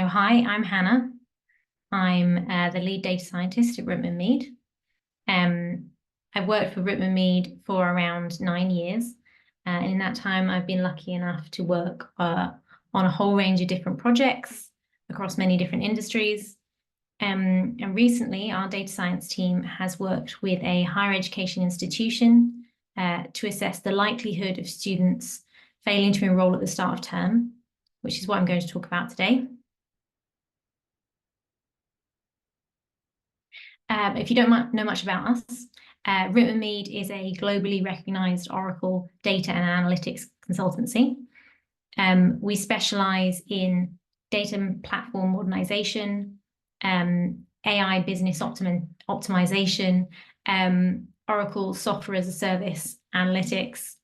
So hi, I'm Hannah. I'm the lead data scientist at Whitman Mead. I've worked for Whitman Mead for around 9 years. And in that time, I've been lucky enough to work on a whole range of different projects across many different industries. And recently, our data science team has worked with a higher education institution to assess the likelihood of students failing to enroll at the start of term, which is what I'm going to talk about today. If you don't know much about us, Whitman Mead is a globally recognized Oracle data and analytics consultancy. We specialize in data platform modernization, AI business optimization, Oracle software as a service analytics,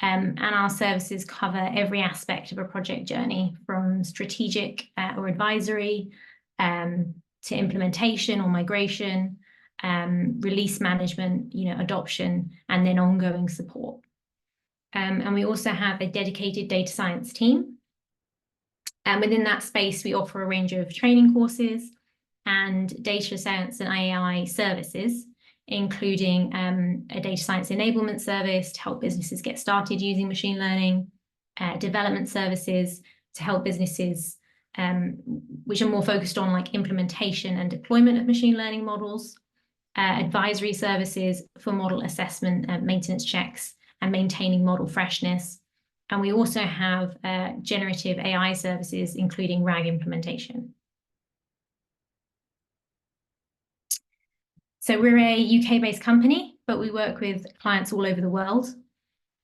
and our services cover every aspect of a project journey, from strategic or advisory to implementation or migration, release management, adoption, and then ongoing support. And we also have a dedicated data science team. And within that space, we offer a range of training courses and data science and AI services, including a data science enablement service to help businesses get started using machine learning, development services to help businesses which are more focused on like implementation and deployment of machine learning models, advisory services for model assessment and maintenance checks and maintaining model freshness. And we also have generative AI services, including RAG implementation. So we're a UK-based company, but we work with clients all over the world.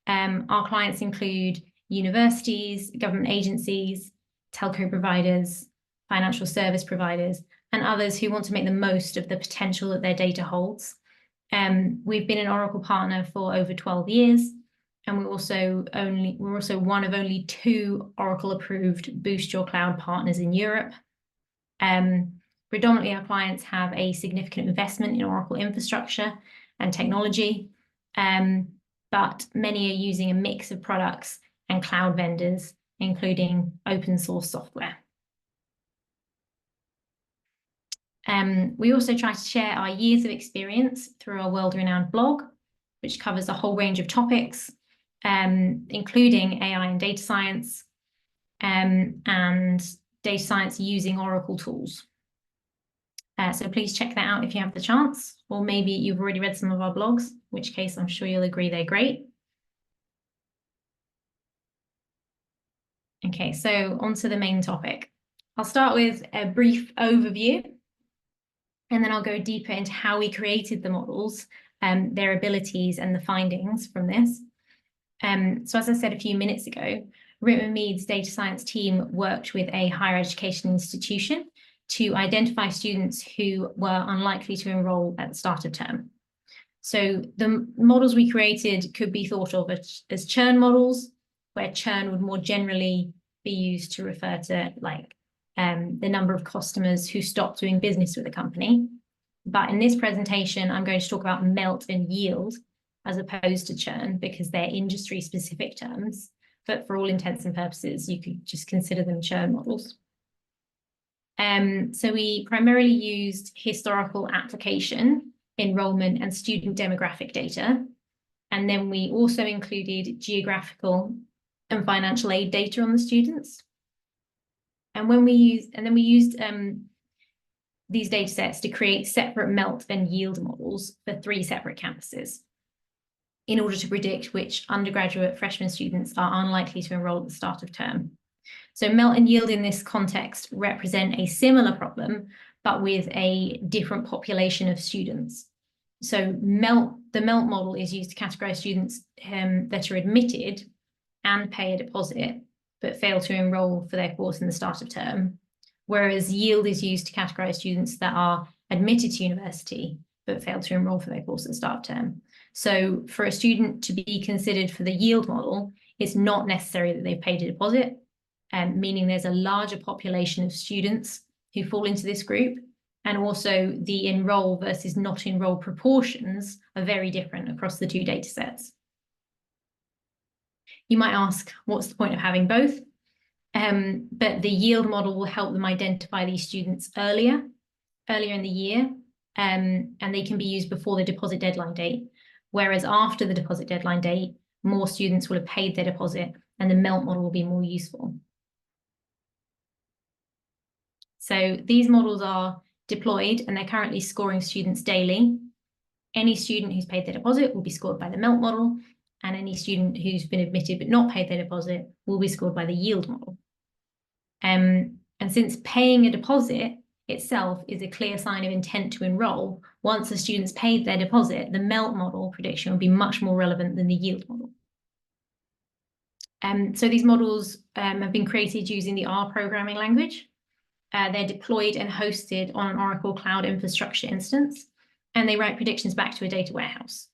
Our clients include universities, government agencies, telco providers, financial service providers, and others who want to make the most of the potential that their data holds. We've been an Oracle partner for over 12 years, and we're also one of only 2 Oracle-approved Boost Your Cloud partners in Europe. Predominantly, our clients have a significant investment in Oracle infrastructure and technology, but many are using a mix of products and cloud vendors, including open source software. We also try to share our years of experience through our world-renowned blog, which covers a whole range of topics, including AI and data science, and data science using Oracle tools. So please check that out if you have the chance, or maybe you've already read some of our blogs, in which case I'm sure you'll agree they're great. Okay, so on to the main topic. I'll start with a brief overview, and then I'll go deeper into how we created the models, their abilities and the findings from this. So as I said a few minutes ago, Whitman Mead's data science team worked with a higher education institution to identify students who were unlikely to enroll at the start of term. So the models we created could be thought of as churn models, where churn would more generally be used to refer to like the number of customers who stop doing business with a company. But in this presentation, I'm going to talk about melt and yield as opposed to churn, because they're industry-specific terms. But for all intents and purposes, you could just consider them churn models. So we primarily used historical application, enrollment, and student demographic data. And then we also included geographical and financial aid data on the students. And we used these data sets to create separate melt and yield models for 3 separate campuses in order to predict which undergraduate freshman students are unlikely to enroll at the start of term. So melt and yield in this context represent a similar problem, but with a different population of students. So the melt model is used to categorize students that are admitted and pay a deposit, but fail to enroll for their course in the start of term, whereas yield is used to categorize students that are admitted to university, but fail to enroll for their course at the start of term. So for a student to be considered for the yield model, it's not necessary that they've paid a deposit, meaning there's a larger population of students who fall into this group, and also the enroll versus not enroll proportions are very different across the 2 data sets. You might ask, what's the point of having both? But the yield model will help them identify these students earlier in the year, and they can be used before the deposit deadline date. Whereas after the deposit deadline date, more students will have paid their deposit and the MELT model will be more useful. So these models are deployed and they're currently scoring students daily. Any student who's paid their deposit will be scored by the MELT model, and any student who's been admitted but not paid their deposit will be scored by the yield model. And since paying a deposit itself is a clear sign of intent to enroll, once the students paid their deposit, the MELT model prediction will be much more relevant than the yield model. So these models have been created using the R programming language. They're deployed and hosted on an Oracle Cloud Infrastructure instance, and they write predictions back to a data warehouse.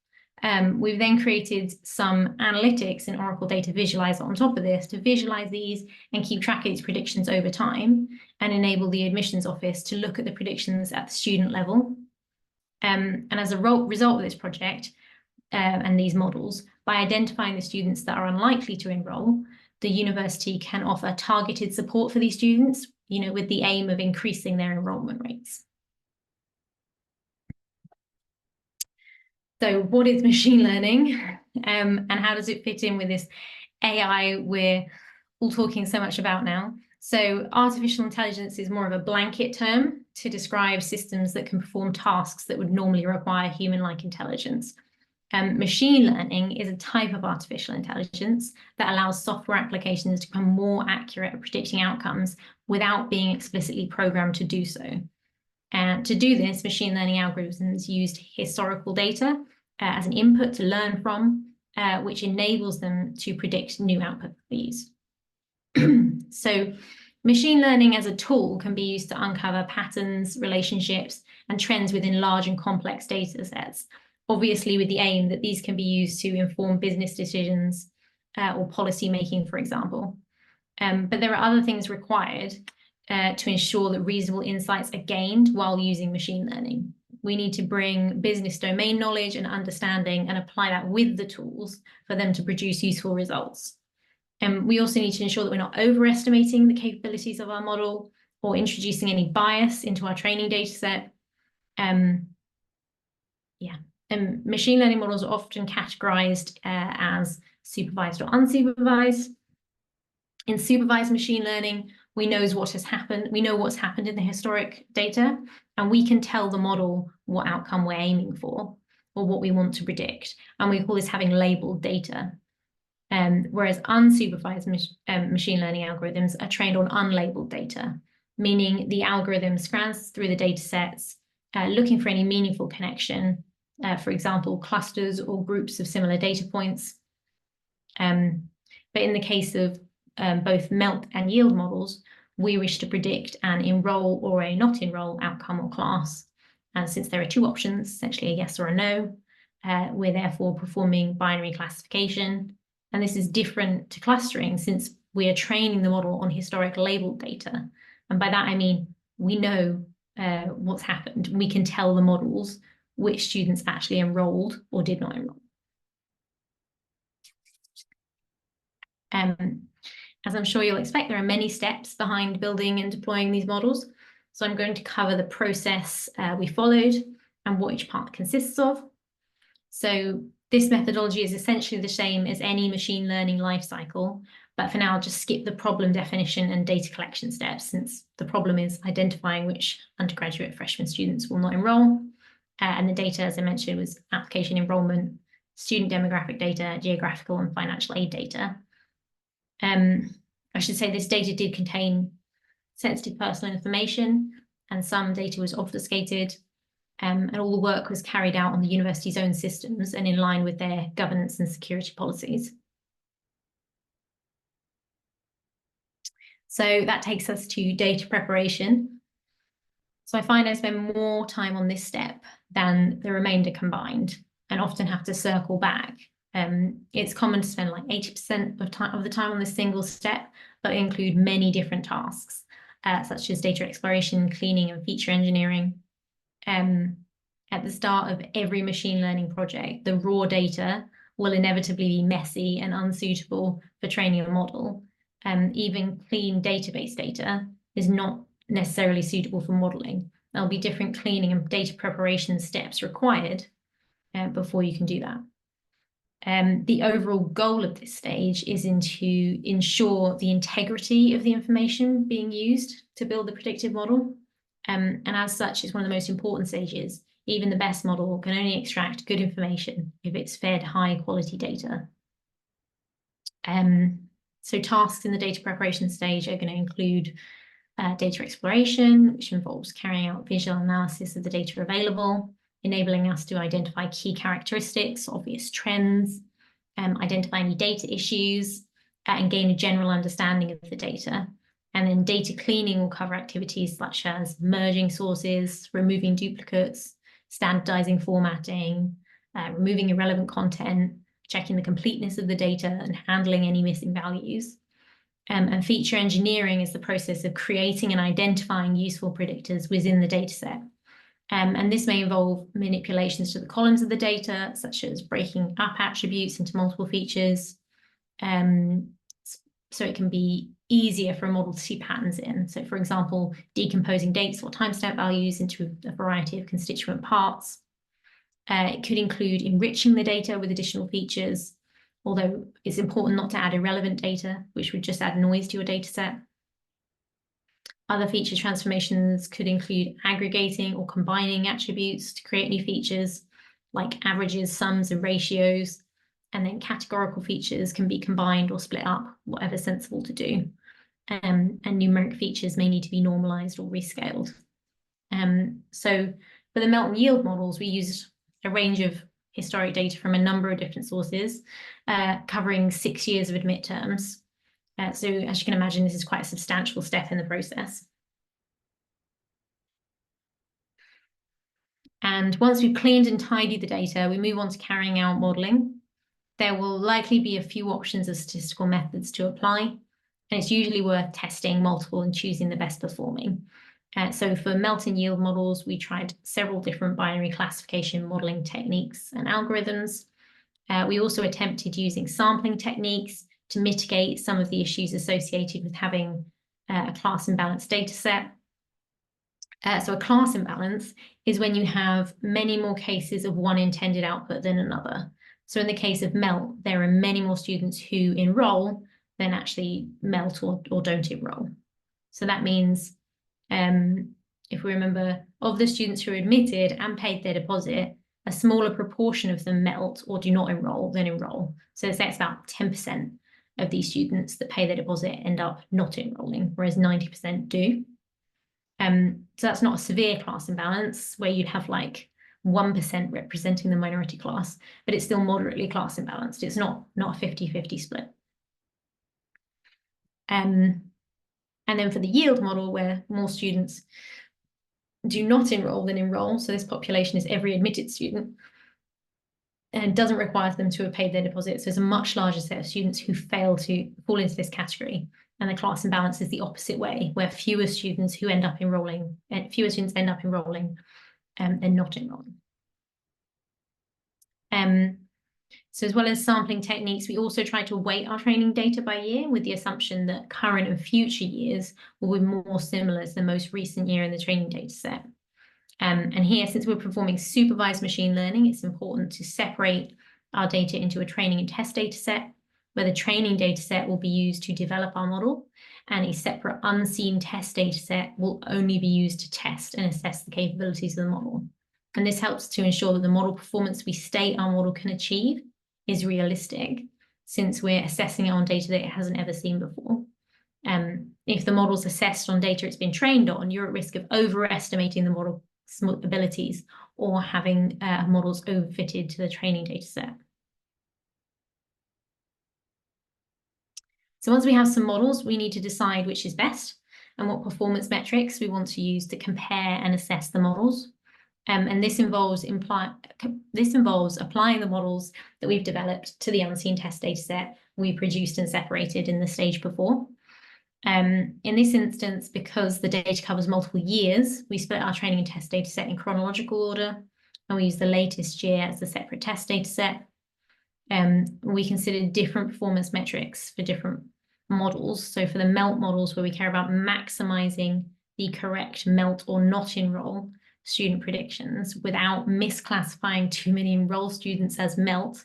We've then created some analytics in Oracle Data Visualizer on top of this to visualize these and keep track of these predictions over time and enable the admissions office to look at the predictions at the student level. And as a result of this project and these models, by identifying the students that are unlikely to enroll, the university can offer targeted support for these students, with the aim of increasing their enrollment rates. So what is machine learning and how does it fit in with this AI we're all talking so much about now? So artificial intelligence is more of a blanket term to describe systems that can perform tasks that would normally require human-like intelligence. Machine learning is a type of artificial intelligence that allows software applications to become more accurate at predicting outcomes without being explicitly programmed to do so. And to do this, machine learning algorithms used historical data as an input to learn from, which enables them to predict new output values. So machine learning as a tool can be used to uncover patterns, relationships, and trends within large and complex data sets, obviously with the aim that these can be used to inform business decisions or policy making, for example. But there are other things required to ensure that reasonable insights are gained while using machine learning. We need to bring business domain knowledge and understanding and apply that with the tools for them to produce useful results. And we also need to ensure that we're not overestimating the capabilities of our model or introducing any bias into our training data set. And machine learning models are often categorized as supervised or unsupervised. In supervised machine learning, we know what's happened in the historic data, and we can tell the model what outcome we're aiming for or what we want to predict. And we call this having labeled data. Whereas unsupervised machine learning algorithms are trained on unlabeled data, meaning the algorithm scans through the data sets, looking for any meaningful connection, for example, clusters or groups of similar data points. But in the case of both MELT and yield models, we wish to predict an enroll or a not enroll outcome or class. And since there are two options, essentially a yes or a no, we're therefore performing binary classification. And this is different to clustering since we are training the model on historic labeled data. And by that, I mean, we know what's happened. We can tell the models which students actually enrolled or did not enroll. As I'm sure you'll expect, there are many steps behind building and deploying these models. So I'm going to cover the process we followed and what each part consists of. So this methodology is essentially the same as any machine learning lifecycle, but for now, I'll just skip the problem definition and data collection steps, since the problem is identifying which undergraduate freshman students will not enroll. And the data, as I mentioned, was application enrollment, student demographic data, geographical and financial aid data. I should say this data did contain sensitive personal information, and some data was obfuscated. And all the work was carried out on the university's own systems and in line with their governance and security policies. So that takes us to data preparation. So I find I spend more time on this step than the remainder combined and often have to circle back. It's common to spend like 80% of the time on this single step, but include many different tasks, such as data exploration, cleaning, and feature engineering. At the start of every machine learning project, the raw data will inevitably be messy and unsuitable for training a model. even clean database data is not necessarily suitable for modeling. There'll be different cleaning and data preparation steps required before you can do that. The overall goal of this stage is to ensure the integrity of the information being used to build the predictive model. And as such, it's one of the most important stages. Even the best model can only extract good information if it's fed high quality data. So tasks in the data preparation stage are going to include data exploration, which involves carrying out visual analysis of the data available, enabling us to identify key characteristics, obvious trends, identify any data issues, and gain a general understanding of the data. And then data cleaning will cover activities such as merging sources, removing duplicates, standardizing formatting, removing irrelevant content, checking the completeness of the data, and handling any missing values. And feature engineering is the process of creating and identifying useful predictors within the dataset. And this may involve manipulations to the columns of the data, such as breaking up attributes into multiple features. So it can be easier for a model to see patterns in. So for example, decomposing dates or timestamp values into a variety of constituent parts. It could include enriching the data with additional features, although it's important not to add irrelevant data, which would just add noise to your data set. Other feature transformations could include aggregating or combining attributes to create new features, like averages, sums, and ratios. And then categorical features can be combined or split up, whatever's sensible to do. And numeric features may need to be normalized or rescaled. So for the melt and yield models, we used a range of historic data from a number of different sources, covering 6 years of admit terms. So as you can imagine, this is quite a substantial step in the process. And once we've cleaned and tidied the data, we move on to carrying out modeling. There will likely be a few options of statistical methods to apply, and it's usually worth testing multiple and choosing the best performing. So for melt and yield models, we tried several different binary classification modeling techniques and algorithms. We also attempted using sampling techniques to mitigate some of the issues associated with having a class imbalance data set. So a class imbalance is when you have many more cases of one intended output than another. So in the case of MELT, there are many more students who enroll than actually MELT or don't enroll. So that means, if we remember, of the students who are admitted and paid their deposit, a smaller proportion of them MELT or do not enroll than enroll. So that's about 10% of these students that pay their deposit end up not enrolling, whereas 90% do. So that's not a severe class imbalance where you'd have like 1% representing the minority class, but it's still moderately class imbalanced. It's not a 50-50 split. And then for the yield model, where more students do not enroll than enroll, so this population is every admitted student, and doesn't require them to have paid their deposit. So it's a much larger set of students who fail to fall into this category. And the class imbalance is the opposite way, where fewer students end up enrolling than not enrolling. So as well as sampling techniques, we also try to weight our training data by year with the assumption that current and future years will be more similar to the most recent year in the training data set. And here, since we're performing supervised machine learning, it's important to separate our data into a training and test data set, where the training data set will be used to develop our model, and a separate unseen test data set will only be used to test and assess the capabilities of the model. And this helps to ensure that the model performance we state our model can achieve is realistic, since we're assessing it on data that it hasn't ever seen before. If the model's assessed on data it's been trained on, you're at risk of overestimating the model's abilities or having models overfitted to the training data set. So once we have some models, we need to decide which is best and what performance metrics we want to use to compare and assess the models. And this involves applying the models that we've developed to the unseen test data set we produced and separated in the stage before. In this instance, because the data covers multiple years, we split our training and test data set in chronological order, and we use the latest year as the separate test data set. We considered different performance metrics for different models. So for the MELT models, where we care about maximizing the correct MELT or not enroll student predictions without misclassifying too many enroll students as MELT.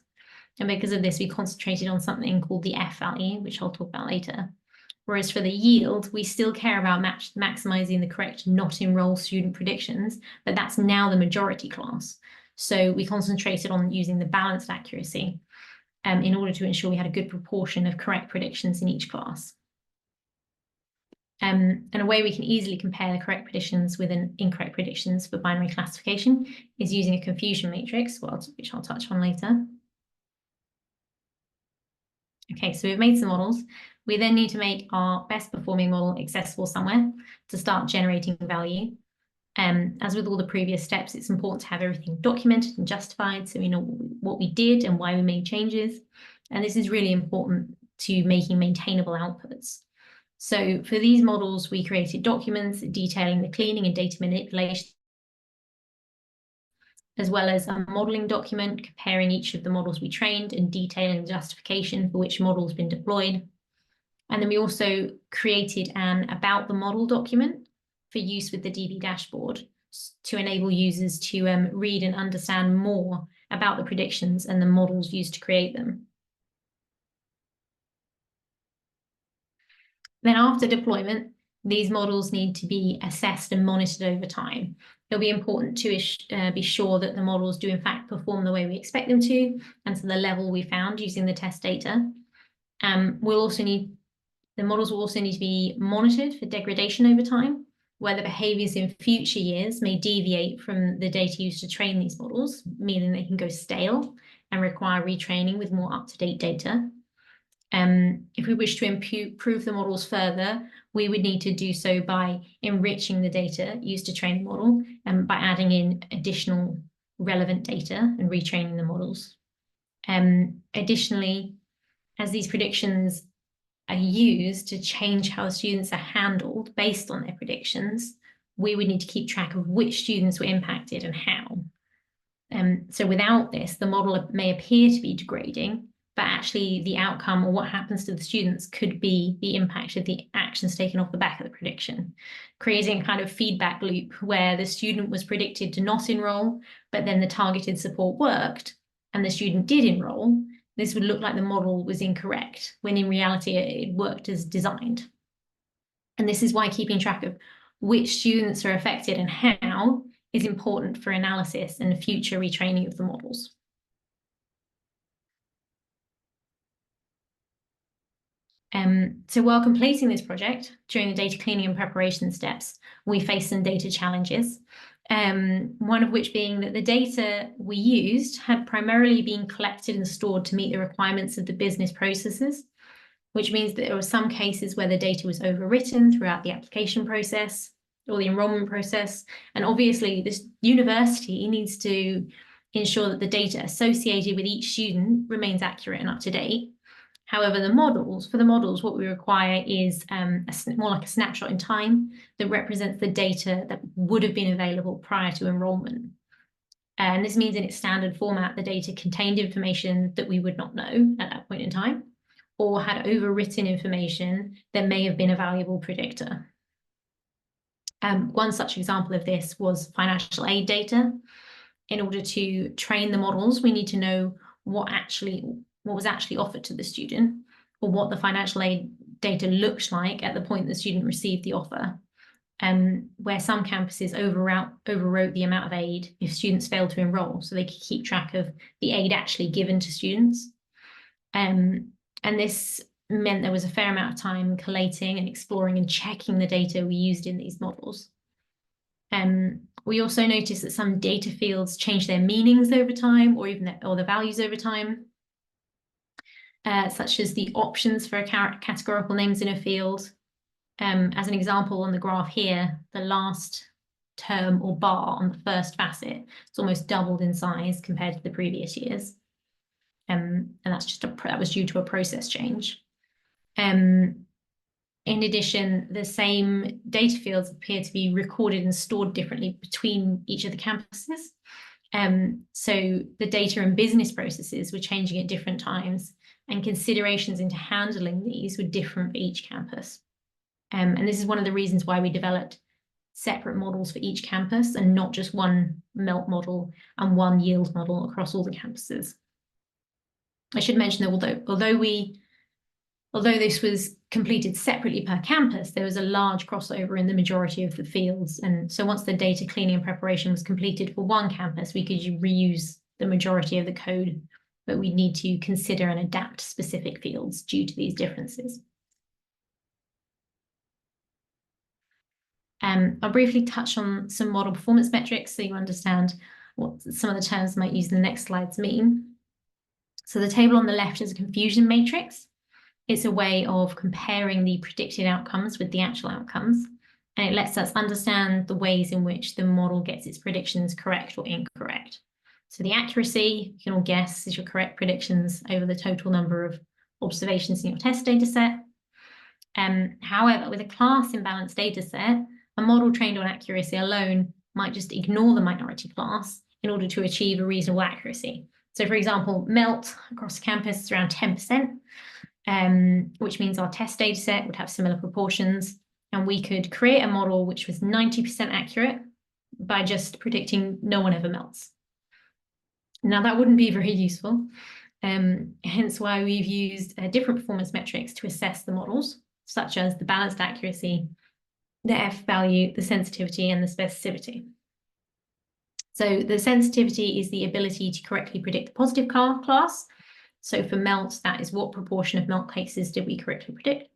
And because of this, we concentrated on something called the F value, which I'll talk about later. Whereas for the yield, we still care about maximizing the correct not enroll student predictions, but that's now the majority class. So we concentrated on using the balanced accuracy in order to ensure we had a good proportion of correct predictions in each class. And a way we can easily compare the correct predictions with incorrect predictions for binary classification is using a confusion matrix, which I'll touch on later. Okay, so we've made some models. We then need to make our best performing model accessible somewhere to start generating value. As with all the previous steps, it's important to have everything documented and justified so we know what we did and why we made changes. And this is really important to making maintainable outputs. So for these models, we created documents detailing the cleaning and data manipulation, as well as a modeling document comparing each of the models we trained and detailing the justification for which model has been deployed. And then we also created an about the model document for use with the DB dashboard to enable users to read and understand more about the predictions and the models used to create them. Then after deployment, these models need to be assessed and monitored over time. It'll be important to be sure that the models do in fact perform the way we expect them to and to the level we found using the test data. The models will also need to be monitored for degradation over time, where the behaviours in future years may deviate from the data used to train these models, meaning they can go stale and require retraining with more up-to-date data. If we wish to improve the models further, we would need to do so by enriching the data used to train the model and by adding in additional relevant data and retraining the models. Additionally, as these predictions are used to change how students are handled based on their predictions, we would need to keep track of which students were impacted and how. So without this, the model may appear to be degrading, but actually the outcome or what happens to the students could be the impact of the actions taken off the back of the prediction, creating a kind of feedback loop where the student was predicted to not enroll, but then the targeted support worked and the student did enroll. This would look like the model was incorrect, when in reality it worked as designed. And this is why keeping track of which students are affected and how is important for analysis and future retraining of the models. So while completing this project, during the data cleaning and preparation steps, we faced some data challenges. One of which being that the data we used had primarily been collected and stored to meet the requirements of the business processes, which means that there were some cases where the data was overwritten throughout the application process or the enrollment process. And obviously, this university needs to ensure that the data associated with each student remains accurate and up to date. However, for the models, what we require is more like a snapshot in time that represents the data that would have been available prior to enrollment. And this means in its standard format, the data contained information that we would not know at that point in time, or had overwritten information that may have been a valuable predictor. One such example of this was financial aid data. In order to train the models, we need to know what was actually offered to the student, or what the financial aid data looked like at the point the student received the offer. Where some campuses overwrote the amount of aid if students failed to enroll, so they could keep track of the aid actually given to students. And this meant there was a fair amount of time collating and exploring and checking the data we used in these models. We also noticed that some data fields changed their meanings over time, or even the values over time. Such as the options for categorical names in a field. As an example on the graph here, the last term or bar on the first facet is almost doubled in size compared to the previous years. And that was due to a process change. In addition, the same data fields appear to be recorded and stored differently between each of the campuses. So the data and business processes were changing at different times. and considerations into handling these were different for each campus. And this is one of the reasons why we developed separate models for each campus and not just one MELT model and one yield model across all the campuses. I should mention that although this was completed separately per campus, there was a large crossover in the majority of the fields. And so once the data cleaning and preparation was completed for one campus, we could reuse the majority of the code, but we need to consider and adapt specific fields due to these differences. I'll briefly touch on some model performance metrics so you understand what some of the terms I might use in the next slides mean. So the table on the left is a confusion matrix. It's a way of comparing the predicted outcomes with the actual outcomes, and it lets us understand the ways in which the model gets its predictions correct or incorrect. So the accuracy, you can all guess, is your correct predictions over the total number of observations in your test data set. However, with a class imbalance data set, a model trained on accuracy alone might just ignore the minority class in order to achieve a reasonable accuracy. So for example, MELT across the campus is around 10%, which means our test data set would have similar proportions, and we could create a model which was 90% accurate by just predicting no one ever melts. Now that wouldn't be very useful, hence why we've used different performance metrics to assess the models, such as the balanced accuracy, the F value, the sensitivity, and the specificity. So the sensitivity is the ability to correctly predict the positive class. So for MELT, that is what proportion of MELT cases did we correctly predict.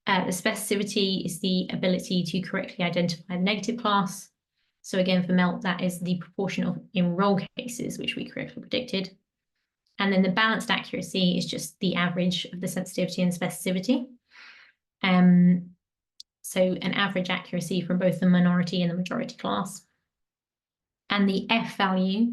The specificity is the ability to correctly identify the negative class. So again, for MELT, that is the proportion of enroll cases which we correctly predicted. And then the balanced accuracy is just the average of the sensitivity and specificity. So an average accuracy from both the minority and the majority class. And the F value,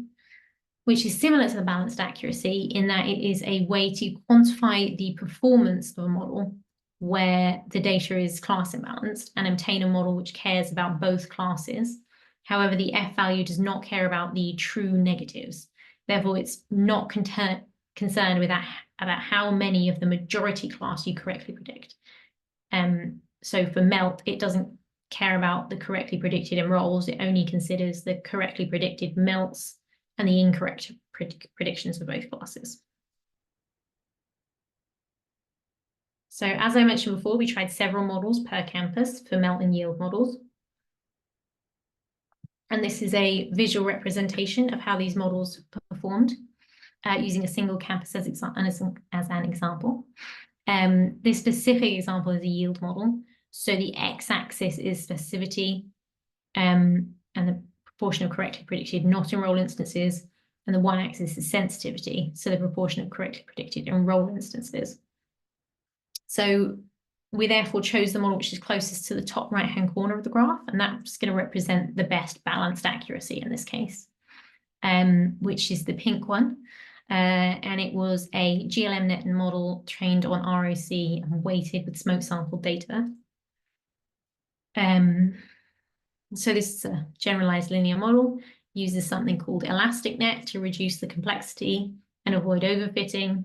which is similar to the balanced accuracy in that it is a way to quantify the performance of a model where the data is class imbalanced and obtain a model which cares about both classes. However, the F value does not care about the true negatives. Therefore, it's not concerned with about how many of the majority class you correctly predict. So for MELT, it doesn't care about the correctly predicted enrolls. It only considers the correctly predicted MELTs and the incorrect predictions for both classes. So as I mentioned before, we tried several models per campus for MELT and yield models. And this is a visual representation of how these models performed using a single campus as an example. This specific example is a yield model. So the x-axis is specificity and the proportion of correctly predicted not enroll instances, and the y-axis is sensitivity, so the proportion of correctly predicted enroll instances. So we therefore chose the model which is closest to the top right-hand corner of the graph, and that's going to represent the best balanced accuracy in this case, which is the pink one. And it was a GLMNet model trained on ROC and weighted with smoke sample data. So this is a generalized linear model, uses something called ElasticNet to reduce the complexity and avoid overfitting.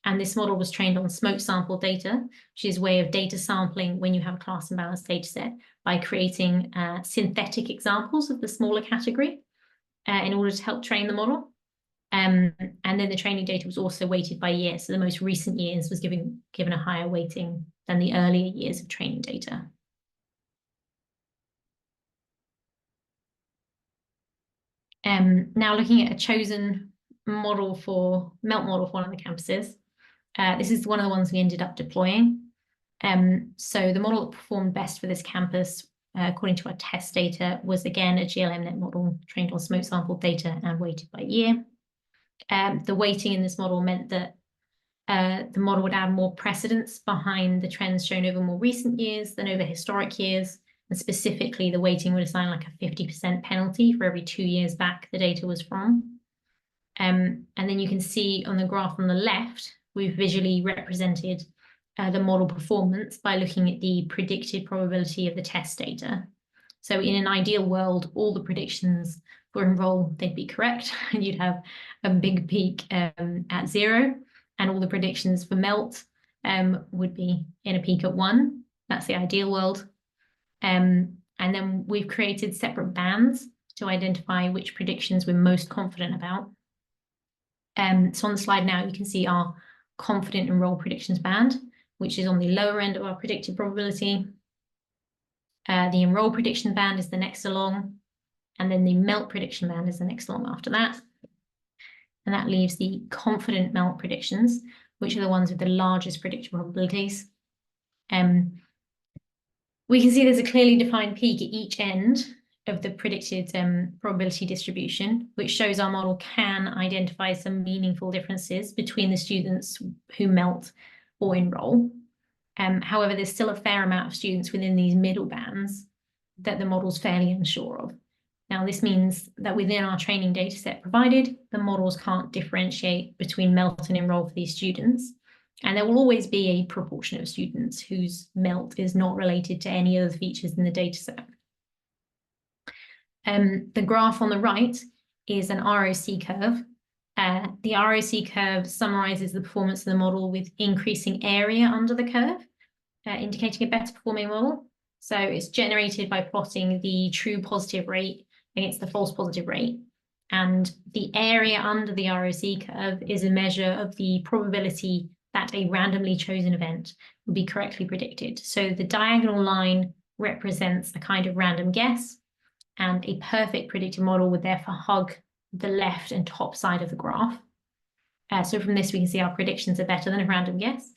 And this model was trained on smoke sample data, which is a way of data sampling when you have a class imbalanced data set by creating synthetic examples of the smaller category in order to help train the model. And then the training data was also weighted by year. So the most recent years was given a higher weighting than the earlier years of training data. Now looking at a chosen model for MELT model for one of the campuses. This is one of the ones we ended up deploying. So the model that performed best for this campus, according to our test data, was again a GLMNet model trained on smoke sample data and weighted by year. The weighting in this model meant that the model would add more precedence behind the trends shown over more recent years than over historic years. And specifically, the weighting would assign like a 50% penalty for every 2 years back the data was from. And then you can see on the graph on the left, we've visually represented the model performance by looking at the predicted probability of the test data. So in an ideal world, all the predictions for enroll, they'd be correct, and you'd have a big peak at 0. and all the predictions for melt would be in a peak at 1. That's the ideal world. And then we've created separate bands to identify which predictions we're most confident about. So on the slide now, you can see our confident enroll predictions band, which is on the lower end of our predicted probability. The enroll prediction band is the next along, and then the melt prediction band is the next along after that. And that leaves the confident melt predictions, which are the ones with the largest predicted probabilities. We can see there's a clearly defined peak at each end of the predicted probability distribution, which shows our model can identify some meaningful differences between the students who melt or enroll. However, there's still a fair amount of students within these middle bands that the model's fairly unsure of. Now, this means that within our training data set provided, the models can't differentiate between melt and enroll for these students. And there will always be a proportion of students whose melt is not related to any other features in the data set. The graph on the right is an ROC curve. The ROC curve summarizes the performance of the model with increasing area under the curve, indicating a better performing model. So it's generated by plotting the true positive rate against the false positive rate. And the area under the ROC curve is a measure of the probability that a randomly chosen event will be correctly predicted. So the diagonal line represents a kind of random guess, and a perfect predictive model would therefore hug the left and top side of the graph. So from this, we can see our predictions are better than a random guess,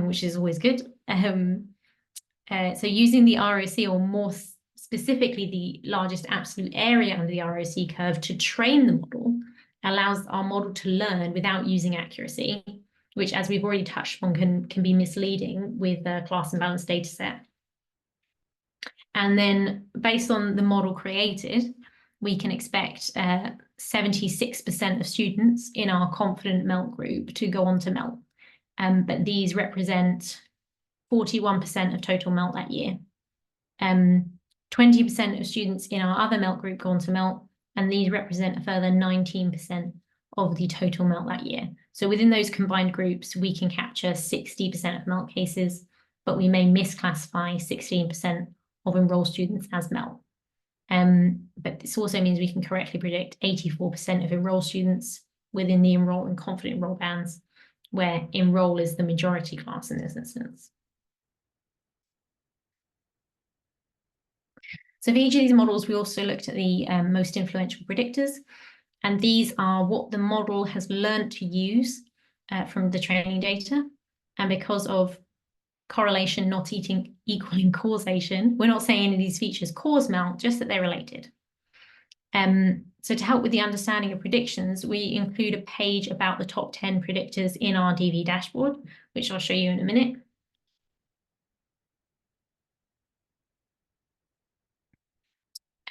which is always good. So using the ROC, or more specifically the largest absolute area under the ROC curve to train the model, allows our model to learn without using accuracy, which, as we've already touched on, can be misleading with a class and balance data set. And then based on the model created, we can expect 76% of students in our confident melt group to go on to melt. But these represent 41% of total melt that year. 20% of students in our other melt group go on to melt, and these represent a further 19% of the total melt that year. So within those combined groups, we can capture 60% of melt cases, but we may misclassify 16% of enrolled students as melt. But this also means we can correctly predict 84% of enrolled students within the enroll and confident enroll bands, where enroll is the majority class in this instance. So for each of these models, we also looked at the most influential predictors, and these are what the model has learned to use from the training data. And because of correlation not equaling causation, we're not saying any of these features cause melt, just that they're related. So to help with the understanding of predictions, we include a page about the top 10 predictors in our DV dashboard, which I'll show you in a minute.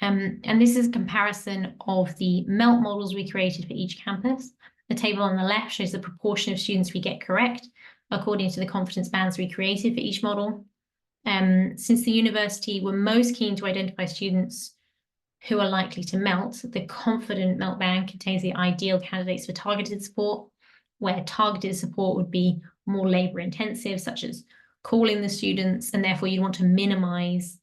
And this is a comparison of the melt models we created for each campus. The table on the left shows the proportion of students we get correct according to the confidence bands we created for each model. Since the university were most keen to identify students who are likely to melt, the confident melt band contains the ideal candidates for targeted support, where targeted support would be more labor intensive, such as calling the students, and therefore you want to minimize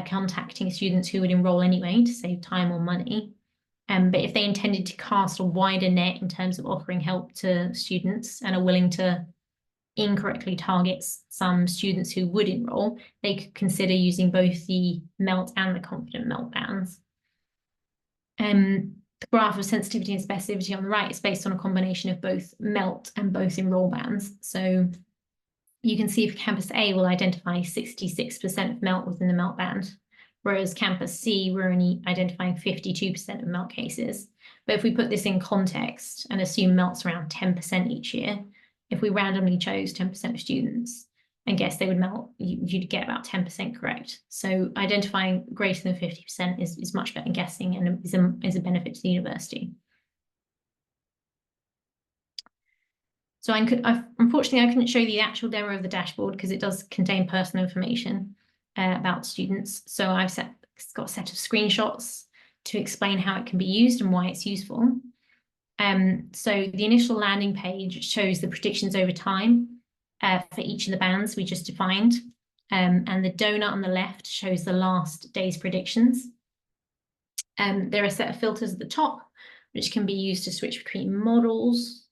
contacting students who would enroll anyway to save time or money. But if they intended to cast a wider net in terms of offering help to students and are willing to incorrectly target some students who would enroll, they could consider using both the melt and the confident melt bands. The graph of sensitivity and specificity on the right is based on a combination of both melt and both enroll bands. So you can see for Campus A, we'll identify 66% of melt within the melt band, whereas Campus C, we're only identifying 52% of melt cases. But if we put this in context and assume melt's around 10% each year, if we randomly chose 10% of students and guess they would melt, you'd get about 10% correct. So identifying greater than 50% is much better guessing and is a benefit to the university. So unfortunately, I couldn't show you the actual demo of the dashboard because it does contain personal information about students. So I've got a set of screenshots to explain how it can be used and why it's useful. So the initial landing page shows the predictions over time for each of the bands we just defined. And the donut on the left shows the last day's predictions. There are a set of filters at the top, which can be used to switch between models.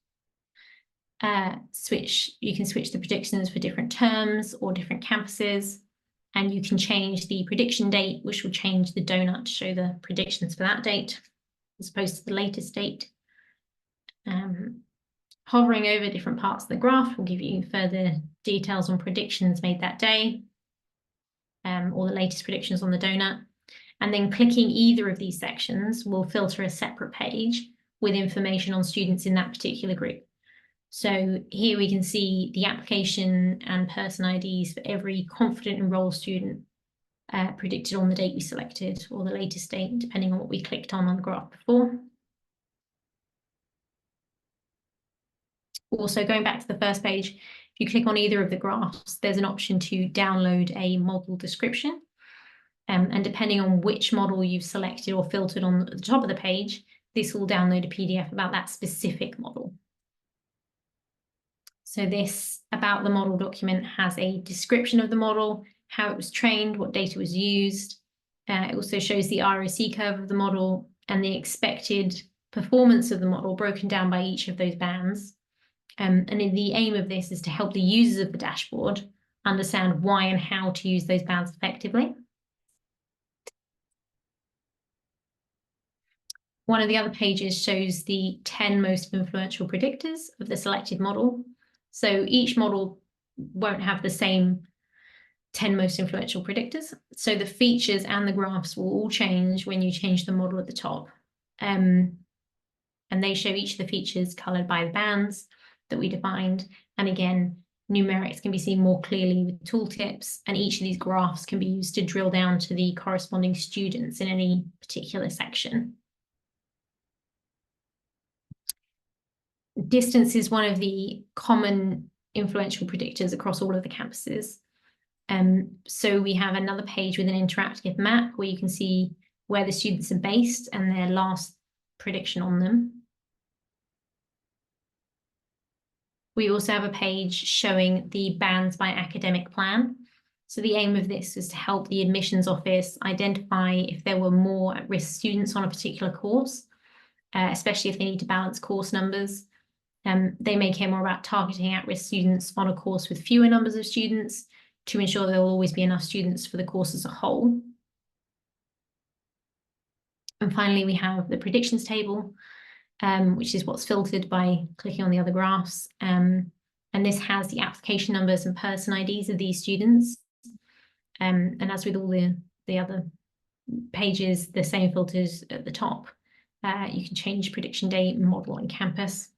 You can switch the predictions for different terms or different campuses. And you can change the prediction date, which will change the donut to show the predictions for that date, as opposed to the latest date. Hovering over different parts of the graph will give you further details on predictions made that day, or the latest predictions on the donut. And then clicking either of these sections will filter a separate page with information on students in that particular group. So here we can see the application and person IDs for every confident enroll student predicted on the date we selected, or the latest date, depending on what we clicked on the graph before. Also, going back to the first page, if you click on either of the graphs, there's an option to download a model description. And depending on which model you've selected or filtered on the top of the page, this will download a PDF about that specific model. So this about the model document has a description of the model, how it was trained, what data was used. It also shows the ROC curve of the model and the expected performance of the model broken down by each of those bands. And the aim of this is to help the users of the dashboard understand why and how to use those bands effectively. One of the other pages shows the 10 most influential predictors of the selected model. So each model won't have the same 10 most influential predictors. So the features and the graphs will all change when you change the model at the top. And they show each of the features colored by the bands that we defined. And again, numerics can be seen more clearly with tooltips, and each of these graphs can be used to drill down to the corresponding students in any particular section. Distance is one of the common influential predictors across all of the campuses. So we have another page with an interactive map where you can see where the students are based and their last prediction on them. We also have a page showing the bands by academic plan. So the aim of this is to help the admissions office identify if there were more at-risk students on a particular course, especially if they need to balance course numbers. They may care more about targeting at-risk students on a course with fewer numbers of students to ensure there will always be enough students for the course as a whole. And finally, we have the predictions table, which is what's filtered by clicking on the other graphs. And this has the application numbers and person IDs of these students. And as with all the other pages, the same filters at the top. You can change prediction date, model, and campus.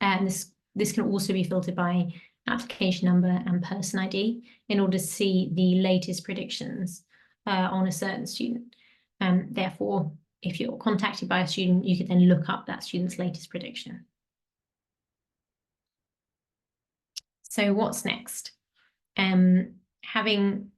And this can also be filtered by application number and person ID in order to see the latest predictions on a certain student. Therefore, if you're contacted by a student, you could then look up that student's latest prediction. So what's next? Having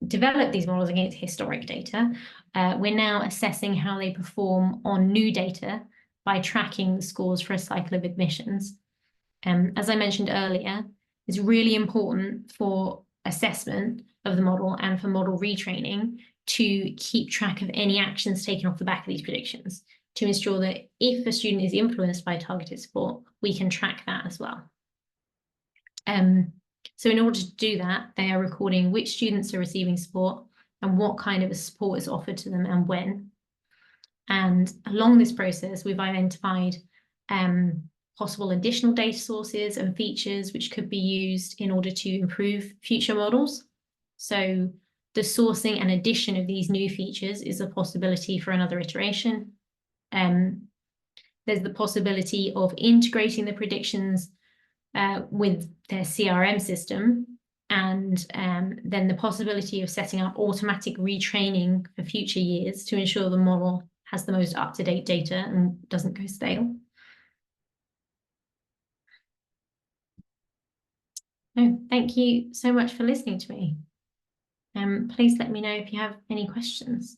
developed these models against historic data, we're now assessing how they perform on new data by tracking the scores for a cycle of admissions. As I mentioned earlier, it's really important for assessment of the model and for model retraining to keep track of any actions taken off the back of these predictions to ensure that if a student is influenced by targeted support, we can track that as well. So in order to do that, they are recording which students are receiving support and what kind of a support is offered to them and when. And along this process, we've identified possible additional data sources and features which could be used in order to improve future models. So the sourcing and addition of these new features is a possibility for another iteration. There's the possibility of integrating the predictions with their CRM system, and then the possibility of setting up automatic retraining for future years to ensure the model has the most up-to-date data and doesn't go stale. No, thank you so much for listening to me. Please let me know if you have any questions.